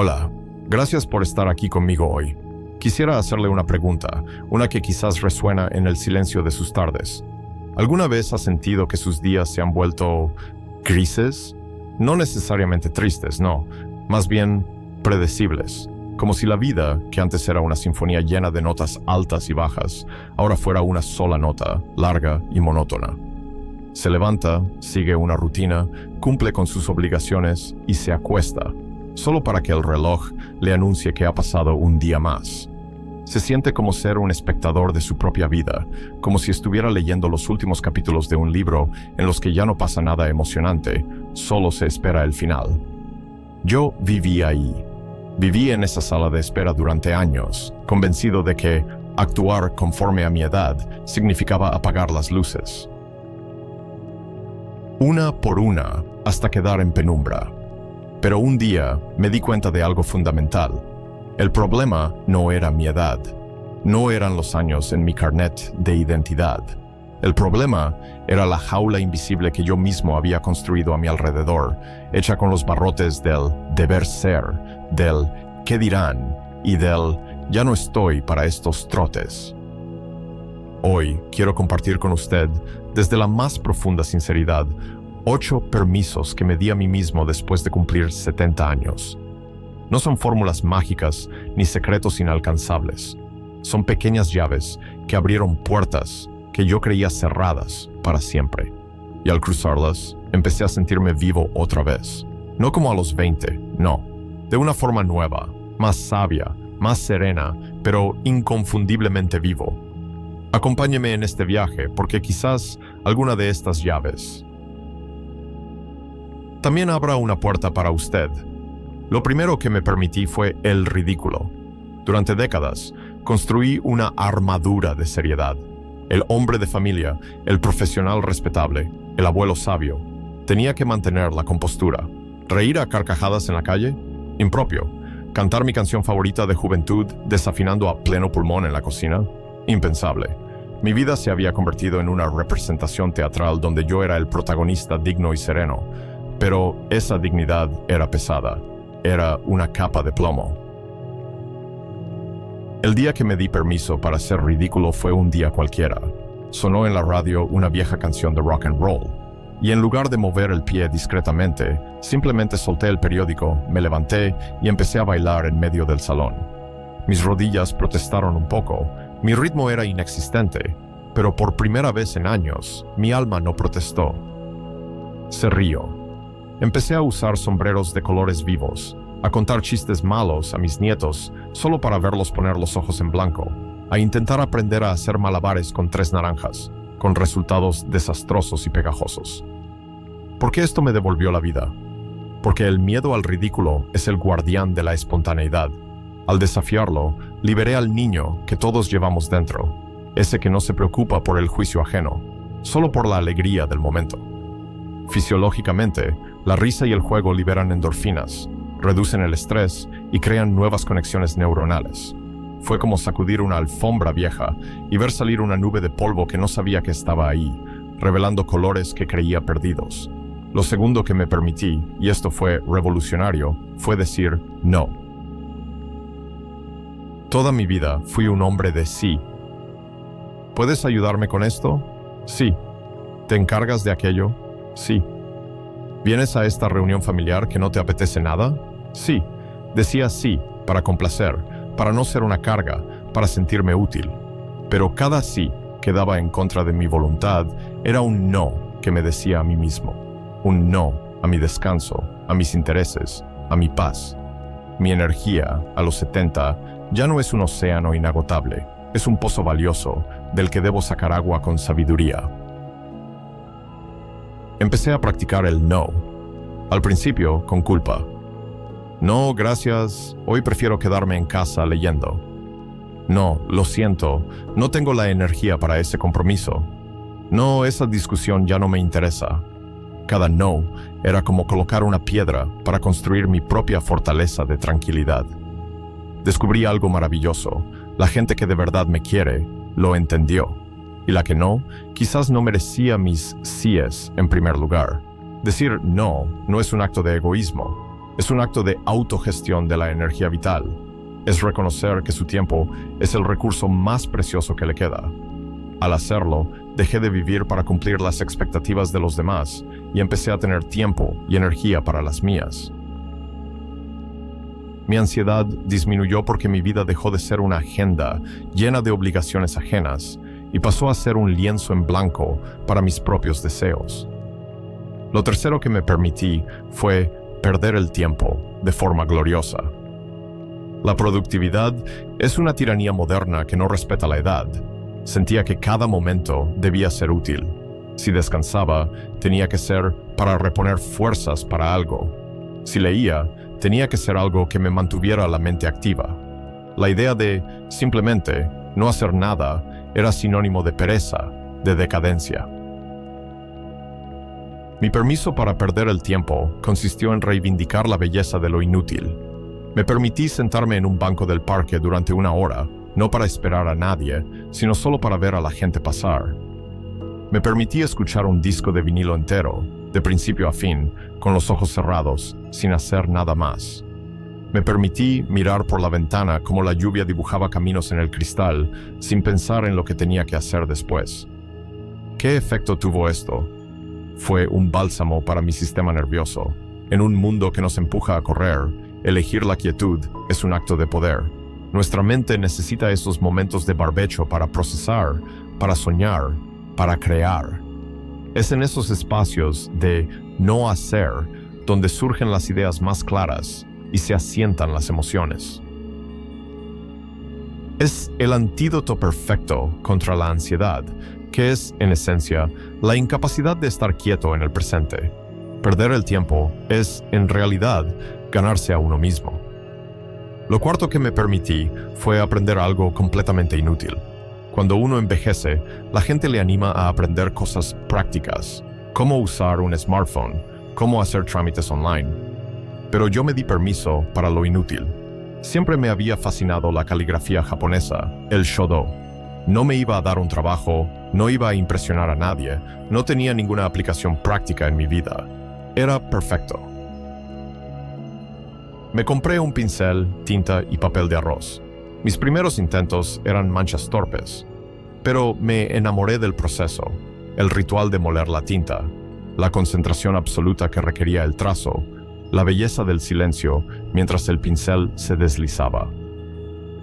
Hola, gracias por estar aquí conmigo hoy. Quisiera hacerle una pregunta, una que quizás resuena en el silencio de sus tardes. ¿Alguna vez ha sentido que sus días se han vuelto grises? No necesariamente tristes, no, más bien predecibles. Como si la vida, que antes era una sinfonía llena de notas altas y bajas, ahora fuera una sola nota, larga y monótona. Se levanta, sigue una rutina, cumple con sus obligaciones y se acuesta, solo para que el reloj le anuncie que ha pasado un día más. Se siente como ser un espectador de su propia vida, como si estuviera leyendo los últimos capítulos de un libro en los que ya no pasa nada emocionante, solo se espera el final. Yo viví ahí. Viví en esa sala de espera durante años, convencido de que actuar conforme a mi edad significaba apagar las luces. Una por una, hasta quedar en penumbra. Pero un día me di cuenta de algo fundamental. El problema no era mi edad. No eran los años en mi carnet de identidad. El problema era la jaula invisible que yo mismo había construido a mi alrededor, hecha con los barrotes del deber ser, del qué dirán y del ya no estoy para estos trotes. Hoy quiero compartir con usted, desde la más profunda sinceridad, 8 permisos que me di a mí mismo después de cumplir 70 años. No son fórmulas mágicas ni secretos inalcanzables. Son pequeñas llaves que abrieron puertas que yo creía cerradas para siempre. Y al cruzarlas, empecé a sentirme vivo otra vez. No como a los 20, no. De una forma nueva, más sabia, más serena, pero inconfundiblemente vivo. Acompáñeme en este viaje porque quizás alguna de estas llaves también abra una puerta para usted. Lo primero que me permití fue el ridículo. Durante décadas, construí una armadura de seriedad. El hombre de familia, el profesional respetable, el abuelo sabio. Tenía que mantener la compostura. ¿Reír a carcajadas en la calle? Impropio. ¿Cantar mi canción favorita de juventud desafinando a pleno pulmón en la cocina? Impensable. Mi vida se había convertido en una representación teatral donde yo era el protagonista digno y sereno. Pero esa dignidad era pesada. Era una capa de plomo. El día que me di permiso para ser ridículo fue un día cualquiera. Sonó en la radio una vieja canción de rock and roll. Y en lugar de mover el pie discretamente, simplemente solté el periódico, me levanté y empecé a bailar en medio del salón. Mis rodillas protestaron un poco. Mi ritmo era inexistente, pero por primera vez en años, mi alma no protestó. Se rió. Empecé a usar sombreros de colores vivos, a contar chistes malos a mis nietos solo para verlos poner los ojos en blanco, a intentar aprender a hacer malabares con 3 naranjas, con resultados desastrosos y pegajosos. ¿Por qué esto me devolvió la vida? Porque el miedo al ridículo es el guardián de la espontaneidad. Al desafiarlo, liberé al niño que todos llevamos dentro, ese que no se preocupa por el juicio ajeno, solo por la alegría del momento. Fisiológicamente, la risa y el juego liberan endorfinas, reducen el estrés y crean nuevas conexiones neuronales. Fue como sacudir una alfombra vieja y ver salir una nube de polvo que no sabía que estaba ahí, revelando colores que creía perdidos. Lo segundo que me permití, y esto fue revolucionario, fue decir no. Toda mi vida fui un hombre de sí. ¿Puedes ayudarme con esto? Sí. ¿Te encargas de aquello? Sí. ¿Vienes a esta reunión familiar que no te apetece nada? Sí. Decía sí, para complacer, para no ser una carga, para sentirme útil. Pero cada sí que daba en contra de mi voluntad era un no que me decía a mí mismo. Un no a mi descanso, a mis intereses, a mi paz. Mi energía, a los 70, ya no es un océano inagotable, es un pozo valioso del que debo sacar agua con sabiduría. Empecé a practicar el no. Al principio, con culpa. No, gracias, hoy prefiero quedarme en casa leyendo. No, lo siento, no tengo la energía para ese compromiso. No, esa discusión ya no me interesa. Cada no era como colocar una piedra para construir mi propia fortaleza de tranquilidad. Descubrí algo maravilloso. La gente que de verdad me quiere, lo entendió. Y la que no, quizás no merecía mis síes en primer lugar. Decir no es un acto de egoísmo. Es un acto de autogestión de la energía vital. Es reconocer que su tiempo es el recurso más precioso que le queda. Al hacerlo, dejé de vivir para cumplir las expectativas de los demás y empecé a tener tiempo y energía para las mías. Mi ansiedad disminuyó porque mi vida dejó de ser una agenda llena de obligaciones ajenas y pasó a ser un lienzo en blanco para mis propios deseos. Lo tercero que me permití fue perder el tiempo de forma gloriosa. La productividad es una tiranía moderna que no respeta la edad. Sentía que cada momento debía ser útil. Si descansaba, tenía que ser para reponer fuerzas para algo. Si leía, tenía que ser algo que me mantuviera la mente activa. La idea de simplemente no hacer nada era sinónimo de pereza, de decadencia. Mi permiso para perder el tiempo consistió en reivindicar la belleza de lo inútil. Me permití sentarme en un banco del parque durante una hora, no para esperar a nadie, sino solo para ver a la gente pasar. Me permití escuchar un disco de vinilo entero, de principio a fin, con los ojos cerrados, sin hacer nada más. Me permití mirar por la ventana como la lluvia dibujaba caminos en el cristal, sin pensar en lo que tenía que hacer después. ¿Qué efecto tuvo esto? Fue un bálsamo para mi sistema nervioso. En un mundo que nos empuja a correr, elegir la quietud es un acto de poder. Nuestra mente necesita esos momentos de barbecho para procesar, para soñar, para crear. Es en esos espacios de no hacer donde surgen las ideas más claras y se asientan las emociones. Es el antídoto perfecto contra la ansiedad, que es, en esencia, la incapacidad de estar quieto en el presente. Perder el tiempo es, en realidad, ganarse a uno mismo. Lo cuarto que me permití fue aprender algo completamente inútil. Cuando uno envejece, la gente le anima a aprender cosas prácticas, cómo usar un smartphone, cómo hacer trámites online. Pero yo me di permiso para lo inútil. Siempre me había fascinado la caligrafía japonesa, el shodo. No me iba a dar un trabajo, no iba a impresionar a nadie, no tenía ninguna aplicación práctica en mi vida. Era perfecto. Me compré un pincel, tinta y papel de arroz. Mis primeros intentos eran manchas torpes, pero me enamoré del proceso, el ritual de moler la tinta, la concentración absoluta que requería el trazo, la belleza del silencio mientras el pincel se deslizaba.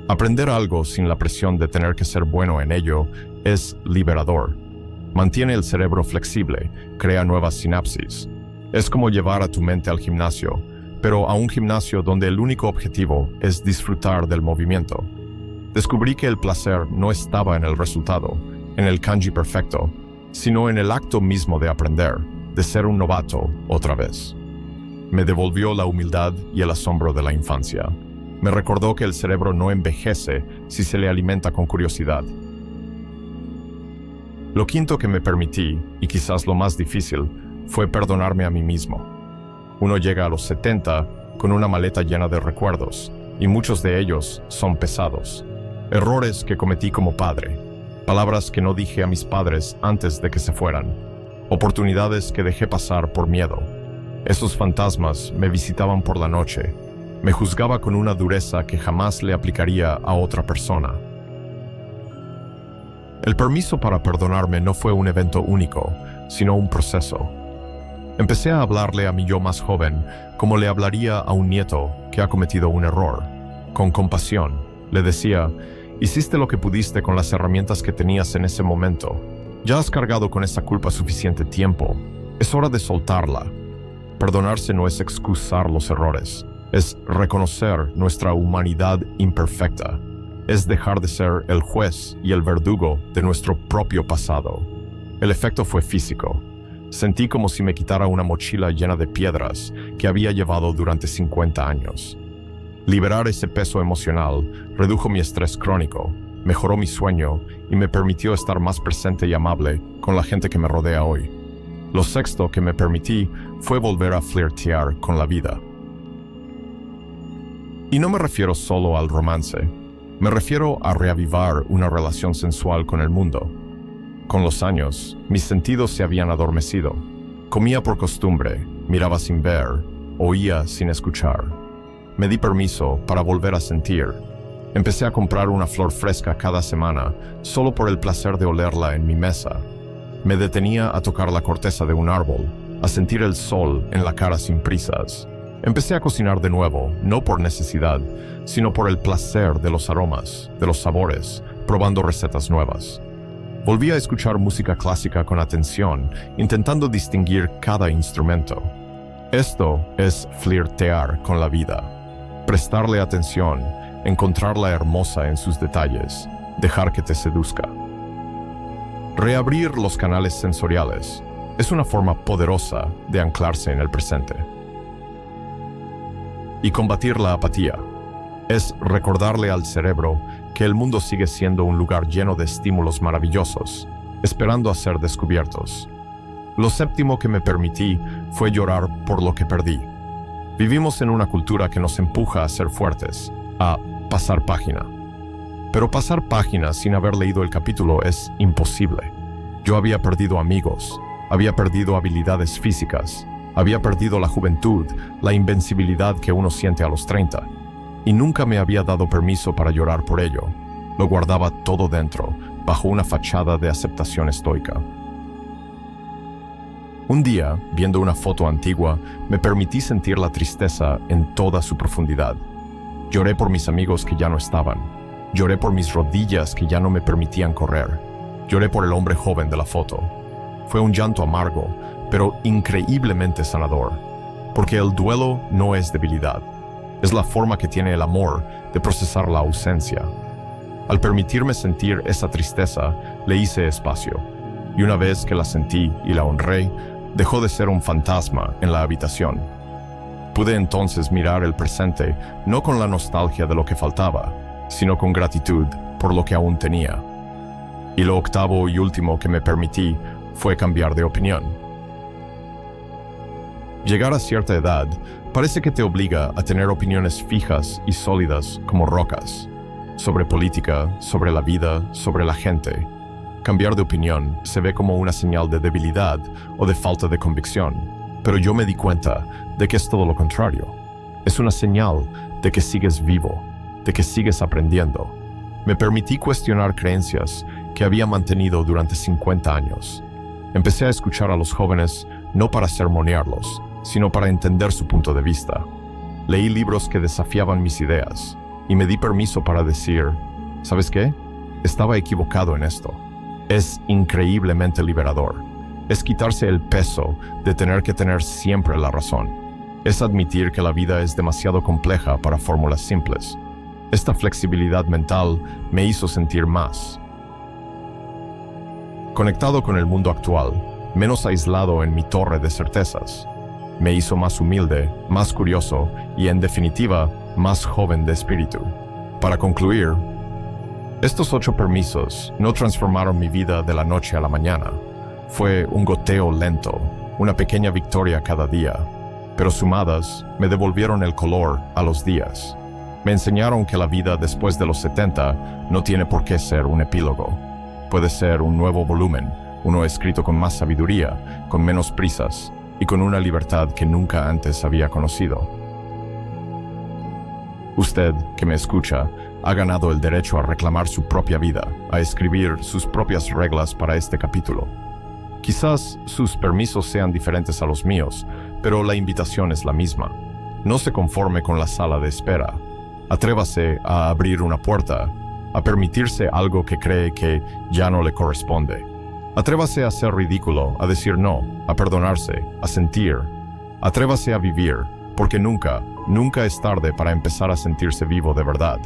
Aprender algo sin la presión de tener que ser bueno en ello es liberador. Mantiene el cerebro flexible, crea nuevas sinapsis. Es como llevar a tu mente al gimnasio, pero a un gimnasio donde el único objetivo es disfrutar del movimiento. Descubrí que el placer no estaba en el resultado, en el kanji perfecto, sino en el acto mismo de aprender, de ser un novato otra vez. Me devolvió la humildad y el asombro de la infancia. Me recordó que el cerebro no envejece si se le alimenta con curiosidad. Lo quinto que me permití, y quizás lo más difícil, fue perdonarme a mí mismo. Uno llega a los 70 con una maleta llena de recuerdos, y muchos de ellos son pesados. Errores que cometí como padre, palabras que no dije a mis padres antes de que se fueran, oportunidades que dejé pasar por miedo. Esos fantasmas me visitaban por la noche. Me juzgaba con una dureza que jamás le aplicaría a otra persona. El permiso para perdonarme no fue un evento único, sino un proceso. Empecé a hablarle a mi yo más joven como le hablaría a un nieto que ha cometido un error. Con compasión, le decía: hiciste lo que pudiste con las herramientas que tenías en ese momento. Ya has cargado con esa culpa suficiente tiempo. Es hora de soltarla. Perdonarse no es excusar los errores, es reconocer nuestra humanidad imperfecta. Es dejar de ser el juez y el verdugo de nuestro propio pasado. El efecto fue físico. Sentí como si me quitara una mochila llena de piedras que había llevado durante 50 años. Liberar ese peso emocional redujo mi estrés crónico, mejoró mi sueño y me permitió estar más presente y amable con la gente que me rodea hoy. Lo sexto que me permití fue volver a flirtear con la vida. Y no me refiero solo al romance. Me refiero a reavivar una relación sensual con el mundo. Con los años, mis sentidos se habían adormecido. Comía por costumbre, miraba sin ver, oía sin escuchar. Me di permiso para volver a sentir. Empecé a comprar una flor fresca cada semana, solo por el placer de olerla en mi mesa. Me detenía a tocar la corteza de un árbol, a sentir el sol en la cara sin prisas. Empecé a cocinar de nuevo, no por necesidad, sino por el placer de los aromas, de los sabores, probando recetas nuevas. Volví a escuchar música clásica con atención, intentando distinguir cada instrumento. Esto es flirtear con la vida. Prestarle atención, encontrarla hermosa en sus detalles, dejar que te seduzca. Reabrir los canales sensoriales es una forma poderosa de anclarse en el presente. Y combatir la apatía es recordarle al cerebro que el mundo sigue siendo un lugar lleno de estímulos maravillosos, esperando a ser descubiertos. Lo séptimo que me permití fue llorar por lo que perdí. Vivimos en una cultura que nos empuja a ser fuertes, a pasar página. Pero pasar página sin haber leído el capítulo es imposible. Yo había perdido amigos, había perdido habilidades físicas, había perdido la juventud, la invencibilidad que uno siente a los 30. Y nunca me había dado permiso para llorar por ello. Lo guardaba todo dentro, bajo una fachada de aceptación estoica. Un día, viendo una foto antigua, me permití sentir la tristeza en toda su profundidad. Lloré por mis amigos que ya no estaban. Lloré por mis rodillas que ya no me permitían correr. Lloré por el hombre joven de la foto. Fue un llanto amargo, pero increíblemente sanador, porque el duelo no es debilidad. Es la forma que tiene el amor de procesar la ausencia. Al permitirme sentir esa tristeza, le hice espacio. Y una vez que la sentí y la honré, dejó de ser un fantasma en la habitación. Pude entonces mirar el presente no con la nostalgia de lo que faltaba, sino con gratitud por lo que aún tenía. Y lo octavo y último que me permití fue cambiar de opinión. Llegar a cierta edad parece que te obliga a tener opiniones fijas y sólidas como rocas, sobre política, sobre la vida, sobre la gente. Cambiar de opinión se ve como una señal de debilidad o de falta de convicción, pero yo me di cuenta de que es todo lo contrario. Es una señal de que sigues vivo, de que sigues aprendiendo. Me permití cuestionar creencias que había mantenido durante 50 años. Empecé a escuchar a los jóvenes no para sermonearlos, sino para entender su punto de vista. Leí libros que desafiaban mis ideas y me di permiso para decir, ¿sabes qué? Estaba equivocado en esto. Es increíblemente liberador. Es quitarse el peso de tener que tener siempre la razón. Es admitir que la vida es demasiado compleja para fórmulas simples. Esta flexibilidad mental me hizo sentir más conectado con el mundo actual, menos aislado en mi torre de certezas. Me hizo más humilde, más curioso y, en definitiva, más joven de espíritu. Para concluir, estos 8 permisos no transformaron mi vida de la noche a la mañana. Fue un goteo lento, una pequeña victoria cada día, pero sumadas me devolvieron el color a los días. Me enseñaron que la vida después de los 70 no tiene por qué ser un epílogo. Puede ser un nuevo volumen, uno escrito con más sabiduría, con menos prisas y con una libertad que nunca antes había conocido. Usted, que me escucha, ha ganado el derecho a reclamar su propia vida, a escribir sus propias reglas para este capítulo. Quizás sus permisos sean diferentes a los míos, pero la invitación es la misma. No se conforme con la sala de espera. Atrévase a abrir una puerta, a permitirse algo que cree que ya no le corresponde. Atrévase a ser ridículo, a decir no, a perdonarse, a sentir. Atrévase a vivir, porque nunca es tarde para empezar a sentirse vivo de verdad.